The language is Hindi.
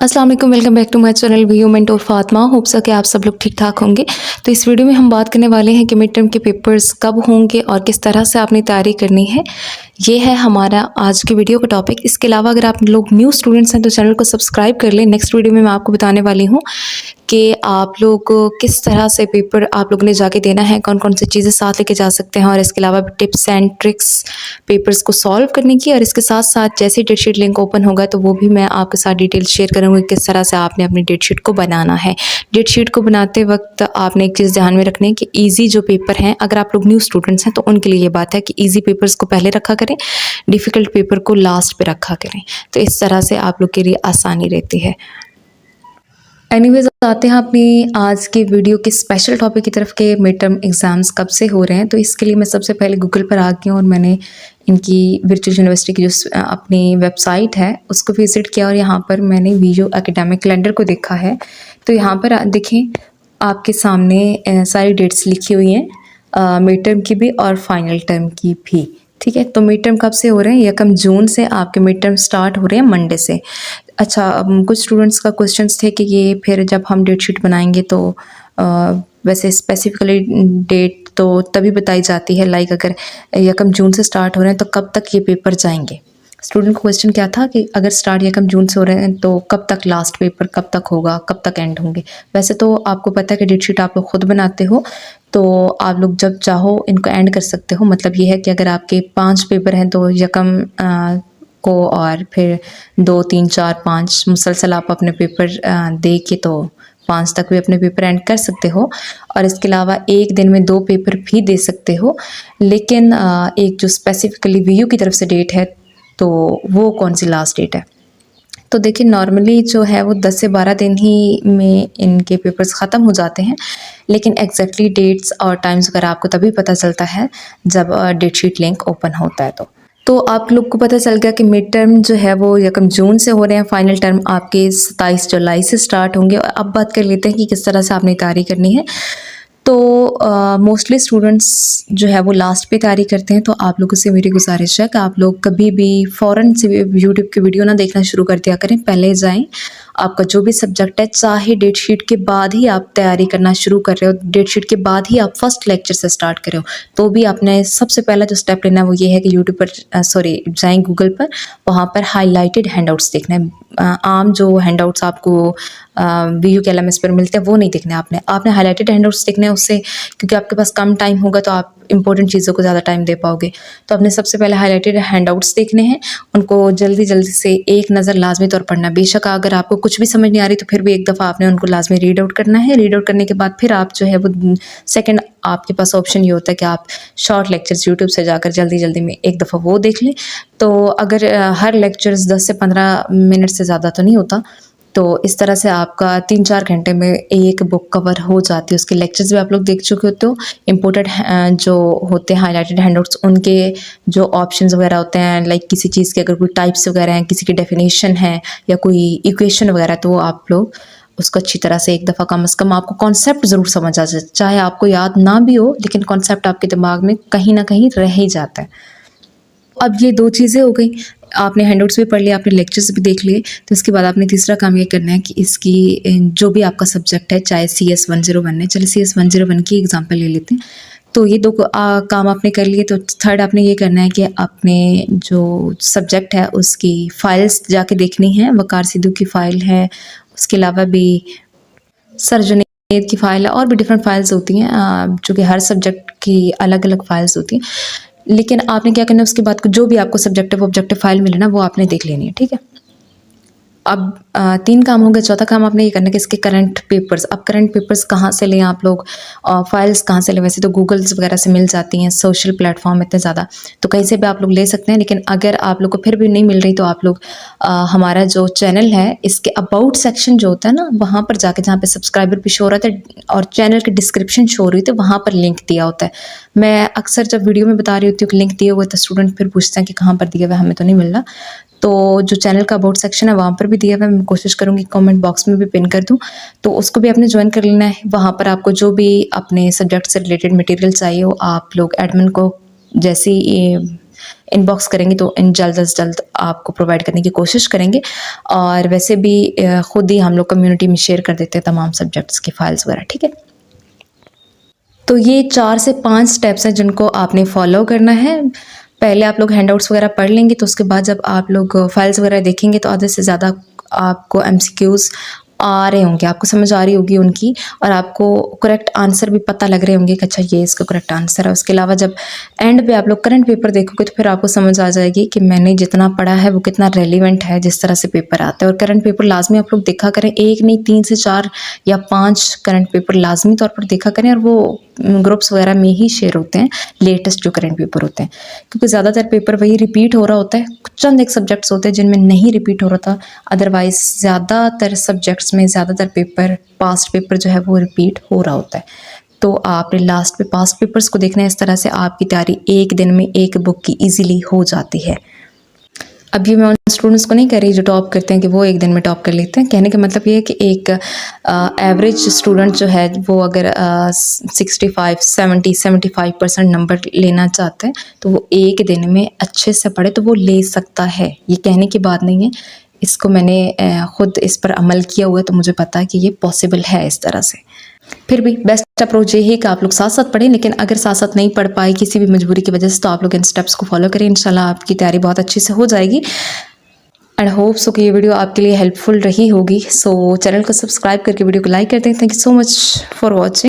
अस्सलाम वालेकुम, welcome back to my channel we mentor Fatima. Hope so कि आप सब लोग ठीक ठाक होंगे। तो इस वीडियो में हम बात करने वाले हैं कि मिड टर्म के पेपर्स कब होंगे और किस तरह से आपने तैयारी करनी है। ये है हमारा आज की वीडियो का टॉपिक। इसके अलावा अगर आप लोग न्यू स्टूडेंट्स हैं तो चैनल को सब्सक्राइब कर लें। नेक्स्ट वीडियो में मैं आपको बताने वाली हूँ कि आप लोग किस तरह से पेपर आप लोगों ने जाके देना है, कौन कौन सी चीज़ें साथ लेके जा सकते हैं और इसके अलावा टिप्स एंड ट्रिक्स पेपर्स को सॉल्व करने की। और इसके साथ साथ जैसे डेट शीट लिंक ओपन होगा तो वो भी मैं आपके साथ डिटेल शेयर करूँगी किस तरह से आपने अपनी डेट शीट को बनाना है। डेट शीट को बनाते वक्त आपने एक चीज़ ध्यान में रखनी है कि ईजी जो पेपर हैं, अगर आप लोग न्यू स्टूडेंट्स हैं तो उनके लिए ये बात है कि ईजी पेपर्स को पहले रखा करें, डिफ़िकल्ट पेपर को लास्ट पे रखा करें। तो इस तरह से आप लोग के लिए आसानी रहती है। एनीवेज आते हैं अपनी आज के वीडियो के स्पेशल टॉपिक की तरफ के मिड टर्म एग्ज़ाम्स कब से हो रहे हैं। तो इसके लिए मैं सबसे पहले गूगल पर आ गई हूँ और मैंने इनकी वर्चुअल यूनिवर्सिटी की जो अपनी वेबसाइट है उसको विज़िट किया और यहाँ पर मैंने वीडियो एकेडमिक कैलेंडर को देखा है। तो यहाँ पर देखें आपके सामने सारी डेट्स लिखी हुई हैं, मिड टर्म की भी और फाइनल टर्म की भी। ठीक है, तो मिड टर्म कब से हो रहे हैं? 1 जून से आपके मिड टर्म स्टार्ट हो रहे हैं, मंडे से। अच्छा, कुछ स्टूडेंट्स का क्वेश्चंस थे कि ये फिर जब हम डेट शीट बनाएंगे तो वैसे स्पेसिफिकली डेट तो तभी बताई जाती है, लाइक अगर 1 जून से स्टार्ट हो रहे हैं तो कब तक ये पेपर जाएंगे। स्टूडेंट का क्वेश्चन क्या था कि अगर स्टार्ट 1 जून से हो रहे हैं तो कब तक लास्ट पेपर कब तक होगा, कब तक एंड होंगे। वैसे तो आपको पता है कि डेट शीट आप लोग खुद बनाते हो, तो आप लोग जब चाहो इनको एंड कर सकते हो। मतलब ये है कि अगर आपके 5 पेपर हैं तो यकम को और फिर 2, 3, 4, 5 मुसलसल आप अपने पेपर दे के तो 5 तक भी अपने पेपर एंड कर सकते हो। और इसके अलावा एक दिन में 2 पेपर भी दे सकते हो। लेकिन एक जो स्पेसिफिकली वीयू की तरफ से डेट है तो वो कौन सी लास्ट डेट है। तो देखिए नॉर्मली जो है वो 10 से 12 दिन ही में इनके पेपर्स ख़त्म हो जाते हैं, लेकिन एग्जैक्टली डेट्स और टाइम्स वगैरह आपको तभी पता चलता है जब डेट शीट लिंक ओपन होता है। तो आप लोग को पता चल गया कि मिड टर्म जो है वो 1 जून से हो रहे हैं, फाइनल टर्म आपके 27 जुलाई से स्टार्ट होंगे। और अब बात कर लेते हैं कि किस तरह से आपने तैयारी करनी है। तो मोस्टली स्टूडेंट्स जो है वो लास्ट पे तैयारी करते हैं, तो आप लोगों से मेरी गुजारिश है कि आप लोग कभी भी फ़ौरन से यूट्यूब की वीडियो ना देखना शुरू कर दिया करें। पहले जाएं, आपका जो भी सब्जेक्ट है, चाहे डेट शीट के बाद ही आप तैयारी करना शुरू कर रहे हो, डेट शीट के बाद ही आप फर्स्ट लेक्चर से स्टार्ट कर रहे हो, तो भी आपने सबसे पहला जो स्टेप लेना है वो ये है कि यूट्यूब पर जाएँ गूगल पर, वहाँ पर हाईलाइटेड हैंडआउट्स देखना है। आम जो हैंडआउट्स आपको वीयू के एलएमएस पर मिलते हैं वो नहीं देखने आपने हाईलाइटेड हैंडआउट्स देखने हैं उससे, क्योंकि आपके पास कम टाइम होगा तो आप इंपॉर्टेंट चीज़ों को ज़्यादा टाइम दे पाओगे। तो आपने सबसे पहले हाईलाइटेड हैंडआउट्स देखने हैं, उनको जल्दी जल्दी से एक नज़र लाजमी तौर पढ़ना। बेशक अगर आपको कुछ भी समझ नहीं आ रही तो फिर भी एक दफ़ा आपने उनको लाजमी रीड आउट करना है। रीड आउट करने के बाद फिर आप जो है वो सेकेंड आपके पास ऑप्शन ये होता है कि आप शॉर्ट लेक्चर्स यूट्यूब से जाकर जल्दी जल्दी में एक दफ़ा वो देख लें। तो अगर हर लेक्चर्स 10 से 15 मिनट से ज़्यादा तो नहीं होता, तो इस तरह से आपका 3-4 घंटे में एक बुक कवर हो जाती है। उसके लेक्चर्स भी आप लोग देख चुके होते हो। इम्पोर्टेंट जो होते हैं हाईलाइटेड हैंडआउट्स, उनके जो ऑप्शंस वगैरह होते हैं, लाइक किसी चीज़ के अगर कोई टाइप्स वगैरह हैं, किसी की डेफिनेशन है या कोई इक्वेशन वगैरह, तो वो आप लोग उसको अच्छी तरह से एक दफ़ा कम से कम आपको कॉन्सेप्ट ज़रूर समझ आ जाए। चाहे आपको याद ना भी हो, लेकिन कॉन्सेप्ट आपके दिमाग में कहीं ना कहीं रह ही जाता है। अब ये 2 चीज़ें हो गई, आपने हैंडआउट्स भी पढ़ लिया, आपने लेक्चर्स भी देख लिए। तो इसके बाद आपने तीसरा काम ये करना है कि इसकी जो भी आपका सब्जेक्ट है, चाहे CS 101 है, चलिए CS 101 की एग्जांपल ले लेते हैं। तो ये 2 काम आपने कर लिए। तो थर्ड आपने ये करना है कि अपने जो सब्जेक्ट है उसकी फ़ाइल्स जाके देखनी है। वकार सिद्धू की फ़ाइल है, उसके अलावा भी सर जुनैद की फ़ाइल है, और भी डिफरेंट फ़ाइल्स होती हैं जो कि हर सब्जेक्ट की अलग अलग फ़ाइल्स होती हैं। लेकिन आपने क्या करना है, उसके बाद जो भी आपको सब्जेक्टिव ऑब्जेक्टिव फ़ाइल मिले ना वो आपने देख लेनी है। ठीक है, अब 3 काम हो गए। चौथा काम आपने ये करना है कि इसके करंट पेपर्स, अब करंट पेपर्स कहाँ से लें आप लोग, फाइल्स कहाँ से लें। वैसे तो गूगल्स वगैरह से मिल जाती हैं, सोशल प्लेटफॉर्म इतने ज़्यादा, तो कहीं से भी आप लोग ले सकते हैं। लेकिन अगर आप लोग को फिर भी नहीं मिल रही तो आप लोग हमारा जो चैनल है इसके अबाउट सेक्शन जो होता है ना, वहाँ पर जाके, जहाँ पे सब्सक्राइबर भी शो हो रहा था और चैनल की डिस्क्रिप्शन शो हो रही थी, वहाँ पर लिंक दिया होता है। मैं अक्सर जब वीडियो में बता रही होती हूँ कि लिंक दिया हुआ है, तो स्टूडेंट फिर पूछते हैं कि कहाँ पर दिया हुआ है, हमें तो नहीं मिल रहा। तो जो चैनल का अबाउट सेक्शन है वहाँ पर भी दिया हुआ है, मैं कोशिश करूँगी कमेंट बॉक्स में भी पिन कर दूँ, तो उसको भी आपने ज्वाइन कर लेना है। वहाँ पर आपको जो भी अपने सब्जेक्ट से रिलेटेड मटेरियल चाहिए हो, आप लोग एडमिन को जैसे ही इनबॉक्स करेंगे तो इन जल्द से जल्द आपको प्रोवाइड करने की कोशिश करेंगे। और वैसे भी ख़ुद ही हम लोग कम्युनिटी में शेयर कर देते हैं तमाम सब्जेक्ट्स की फ़ाइल्स वगैरह, ठीक है। तो ये 4 से 5 स्टेप्स हैं जिनको आपने फॉलो करना है। पहले आप लोग हैंडआउट्स वगैरह पढ़ लेंगे, तो उसके बाद जब आप लोग फाइल्स वगैरह देखेंगे तो आधे से ज़्यादा आपको एमसीक्यूज़ आ रहे होंगे, आपको समझ आ रही होगी उनकी, और आपको करेक्ट आंसर भी पता लग रहे होंगे कि अच्छा ये इसका करेक्ट आंसर है। उसके अलावा जब एंड पे आप लोग करंट पेपर देखोगे तो फिर आपको समझ आ जाएगी कि मैंने जितना पढ़ा है वो कितना रेलिवेंट है जिस तरह से पेपर आता है। और करंट पेपर लाजमी आप लोग देखा करें, एक नहीं 3 से 4 या 5 करंट पेपर लाजमी तौर पर देखा करें, और वो ग्रुप्स वगैरह में ही शेयर होते हैं लेटेस्ट जो करंट पेपर होते हैं, क्योंकि ज़्यादातर पेपर वही रिपीट हो रहा होता है। चंद एक सब्जेक्ट्स होते हैं जिनमें नहीं रिपीट हो रहा था, अदरवाइज ज़्यादातर सब्जेक्ट्स में ज़्यादातर पेपर पास्ट पेपर जो है वो रिपीट हो रहा होता है। तो आपने लास्ट पे पास्ट पेपर्स को देखना है, इस तरह से आपकी तैयारी एक दिन में एक बुक की ईजिली हो जाती है। अब ये मैं उन स्टूडेंट्स को नहीं कह रही जो टॉप करते हैं कि वो एक दिन में टॉप कर लेते हैं। कहने का मतलब ये है कि एक एवरेज स्टूडेंट जो है वो अगर 65, 70, 75% नंबर लेना चाहते हैं तो वो एक दिन में अच्छे से पढ़े तो वो ले सकता है। ये कहने की बात नहीं है, इसको मैंने ख़ुद इस पर अमल किया हुआ है, तो मुझे पता है कि ये पॉसिबल है इस तरह से। फिर भी बेस्ट अप्रोच ये है कि आप लोग साथ साथ पढ़ें, लेकिन अगर साथ साथ नहीं पढ़ पाए किसी भी मजबूरी की वजह से तो आप लोग इन स्टेप्स को फॉलो करें। इंशाल्लाह आपकी तैयारी बहुत अच्छे से हो जाएगी। एंड होप सो कि ये वीडियो आपके लिए हेल्पफुल रही होगी। सो चैनल को सब्सक्राइब करके वीडियो को लाइक कर दें। Thank you so much for watching.